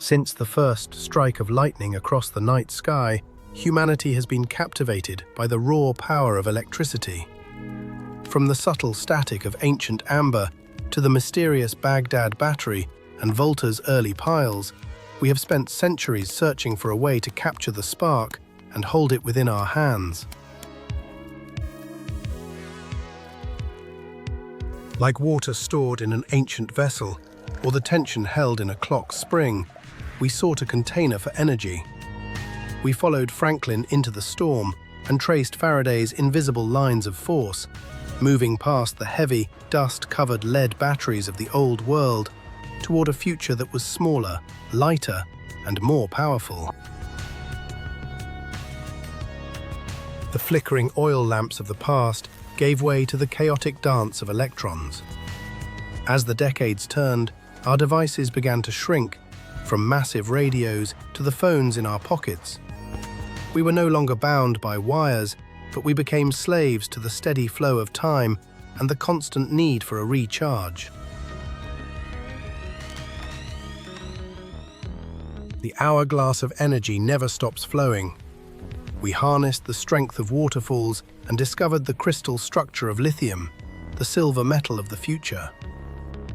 Since the first strike of lightning across the night sky, humanity has been captivated by the raw power of electricity. From the subtle static of ancient amber to the mysterious Baghdad battery and Volta's early piles, we have spent centuries searching for a way to capture the spark and hold it within our hands. Like water stored in an ancient vessel, or the tension held in a clock spring, we sought a container for energy. We followed Franklin into the storm and traced Faraday's invisible lines of force, moving past the heavy, dust-covered lead batteries of the old world toward a future that was smaller, lighter, and more powerful. The flickering oil lamps of the past gave way to the chaotic dance of electrons. As the decades turned, our devices began to shrink, from massive radios to the phones in our pockets. We were no longer bound by wires, but we became slaves to the steady flow of time and the constant need for a recharge. The hourglass of energy never stops flowing. We harnessed the strength of waterfalls and discovered the crystal structure of lithium, the silver metal of the future.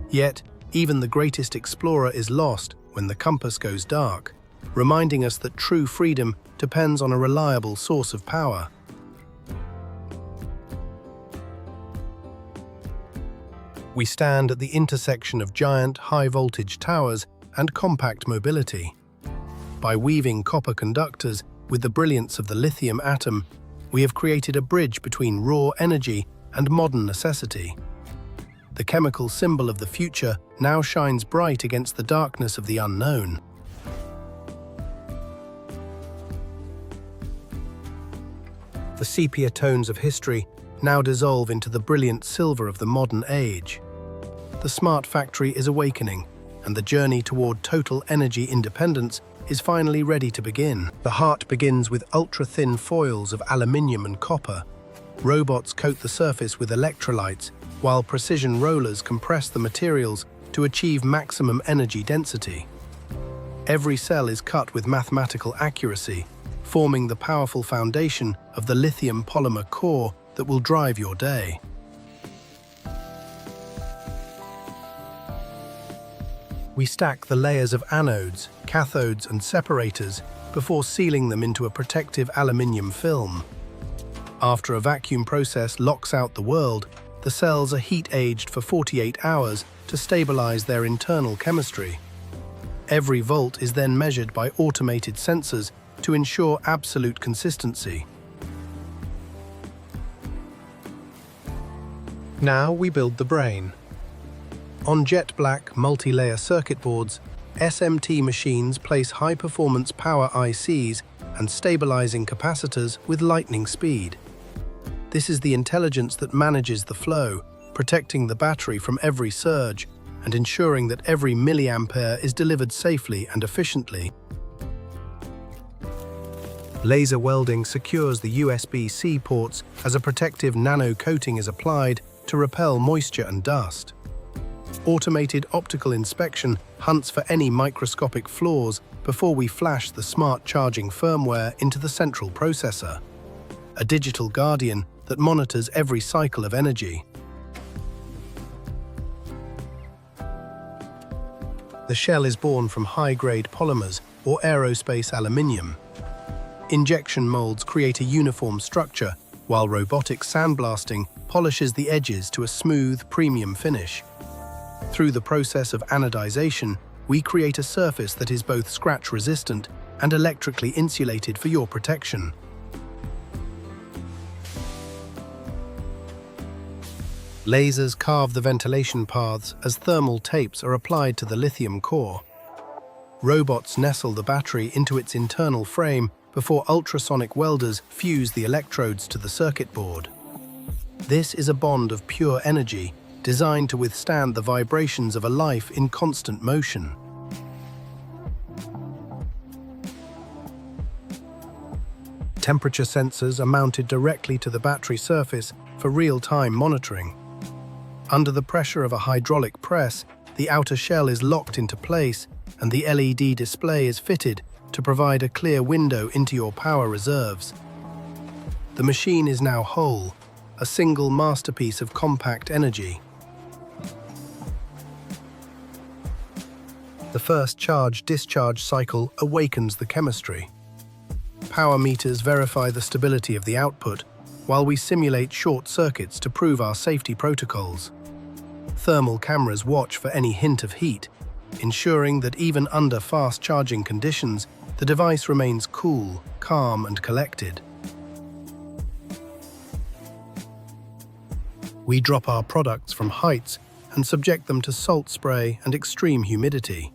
Yet, even the greatest explorer is lost when the compass goes dark, reminding us that true freedom depends on a reliable source of power. We stand at the intersection of giant high-voltage towers and compact mobility. By weaving copper conductors with the brilliance of the lithium atom, we have created a bridge between raw energy and modern necessity. The chemical symbol of the future now shines bright against the darkness of the unknown. The sepia tones of history now dissolve into the brilliant silver of the modern age. The smart factory is awakening, and the journey toward total energy independence is finally ready to begin. The heart begins with ultra-thin foils of aluminium and copper. Robots coat the surface with electrolytes, while precision rollers compress the materials to achieve maximum energy density. Every cell is cut with mathematical accuracy, forming the powerful foundation of the lithium-polymer core that will drive your day. We stack the layers of anodes, cathodes, and separators before sealing them into a protective aluminium film. After a vacuum process locks out the world, the cells are heat-aged for 48 hours to stabilize their internal chemistry. Every volt is then measured by automated sensors to ensure absolute consistency. Now we build the brain. On jet-black multi-layer circuit boards, SMT machines place high-performance power ICs and stabilizing capacitors with lightning speed. This is the intelligence that manages the flow, protecting the battery from every surge and ensuring that every milliampere is delivered safely and efficiently. Laser welding secures the USB-C ports as a protective nano coating is applied to repel moisture and dust. Automated optical inspection hunts for any microscopic flaws before we flash the smart charging firmware into the central processor, a digital guardian that monitors every cycle of energy. The shell is born from high-grade polymers or aerospace aluminium. Injection molds create a uniform structure, while robotic sandblasting polishes the edges to a smooth, premium finish. Through the process of anodization, we create a surface that is both scratch-resistant and electrically insulated for your protection. Lasers carve the ventilation paths as thermal tapes are applied to the lithium core. Robots nestle the battery into its internal frame before ultrasonic welders fuse the electrodes to the circuit board. This is a bond of pure energy, designed to withstand the vibrations of a life in constant motion. Temperature sensors are mounted directly to the battery surface for real-time monitoring. Under the pressure of a hydraulic press, the outer shell is locked into place, and the LED display is fitted to provide a clear window into your power reserves. The machine is now whole, a single masterpiece of compact energy. The first charge-discharge cycle awakens the chemistry. Power meters verify the stability of the output, while we simulate short circuits to prove our safety protocols. Thermal cameras watch for any hint of heat, ensuring that even under fast charging conditions, the device remains cool, calm, and collected. We drop our products from heights and subject them to salt spray and extreme humidity.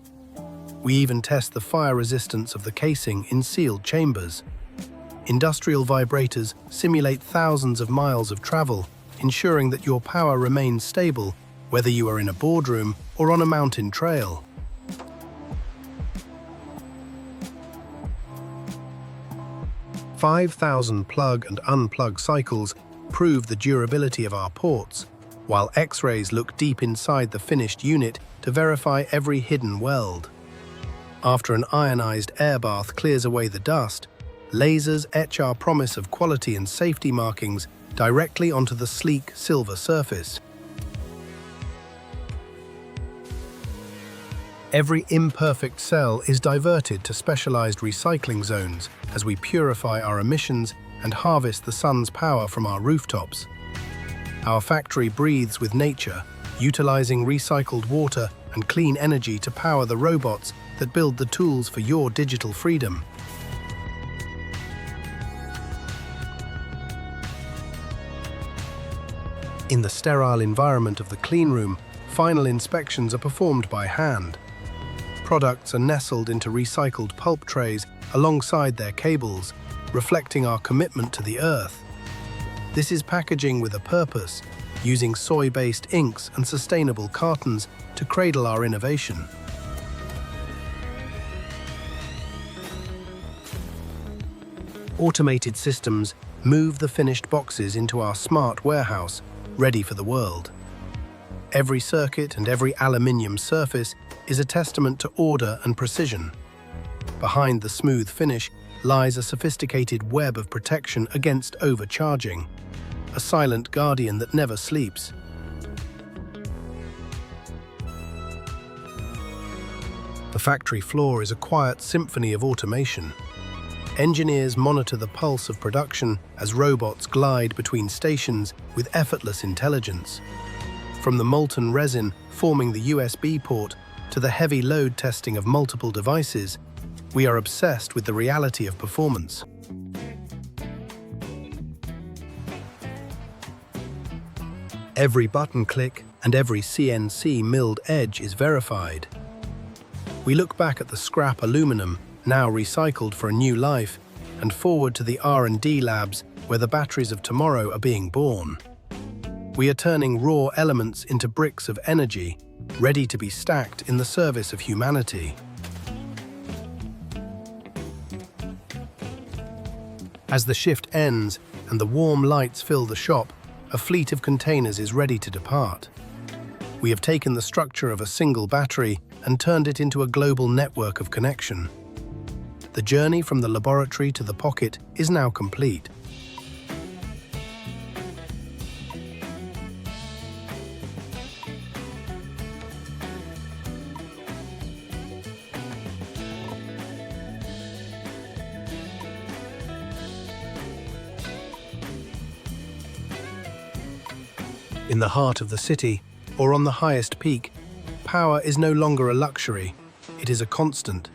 We even test the fire resistance of the casing in sealed chambers. Industrial vibrators simulate thousands of miles of travel, ensuring that your power remains stable whether you are in a boardroom or on a mountain trail. "5,000 plug and unplug cycles prove the durability of our ports, while X-rays look deep inside the finished unit to verify every hidden weld. After an ionized air bath clears away the dust, lasers etch our promise of quality and safety markings directly onto the sleek silver surface. Every imperfect cell is diverted to specialized recycling zones as we purify our emissions and harvest the sun's power from our rooftops. Our factory breathes with nature, utilizing recycled water and clean energy to power the robots that build the tools for your digital freedom. In the sterile environment of the cleanroom, final inspections are performed by hand. Products are nestled into recycled pulp trays alongside their cables, reflecting our commitment to the earth. This is packaging with a purpose, using soy-based inks and sustainable cartons to cradle our innovation. Automated systems move the finished boxes into our smart warehouse, ready for the world. Every circuit and every aluminium surface is a testament to order and precision. Behind the smooth finish lies a sophisticated web of protection against overcharging, a silent guardian that never sleeps. The factory floor is a quiet symphony of automation. Engineers monitor the pulse of production as robots glide between stations with effortless intelligence. From the molten resin forming the USB port to the heavy load testing of multiple devices, we are obsessed with the reality of performance. Every button click and every CNC milled edge is verified. We look back at the scrap aluminum, now recycled for a new life, and forward to the R&D labs where the batteries of tomorrow are being born. We are turning raw elements into bricks of energy, ready to be stacked in the service of humanity. As the shift ends and the warm lights fill the shop, a fleet of containers is ready to depart. We have taken the structure of a single battery and turned it into a global network of connection. The journey from the laboratory to the pocket is now complete. In the heart of the city, or on the highest peak, power is no longer a luxury, it is a constant.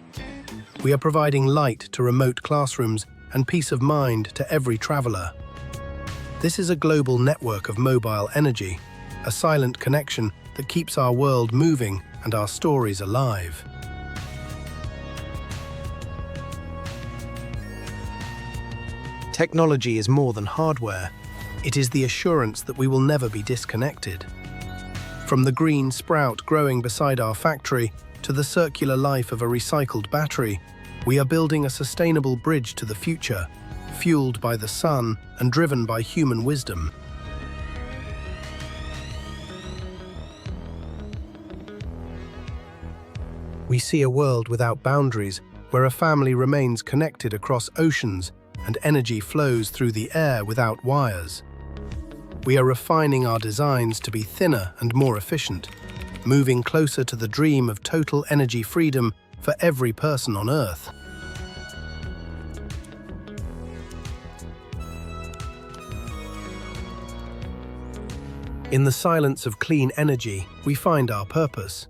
We are providing light to remote classrooms and peace of mind to every traveler. This is a global network of mobile energy, a silent connection that keeps our world moving and our stories alive. Technology is more than hardware. It is the assurance that we will never be disconnected. From the green sprout growing beside our factory to the circular life of a recycled battery, we are building a sustainable bridge to the future, fueled by the sun and driven by human wisdom. We see a world without boundaries, where a family remains connected across oceans and energy flows through the air without wires. We are refining our designs to be thinner and more efficient, moving closer to the dream of total energy freedom for every person on Earth. In the silence of clean energy, we find our purpose.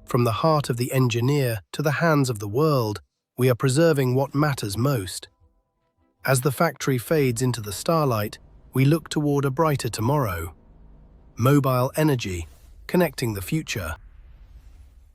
From the heart of the engineer to the hands of the world, we are preserving what matters most. As the factory fades into the starlight, we look toward a brighter tomorrow. Mobile energy, connecting the future.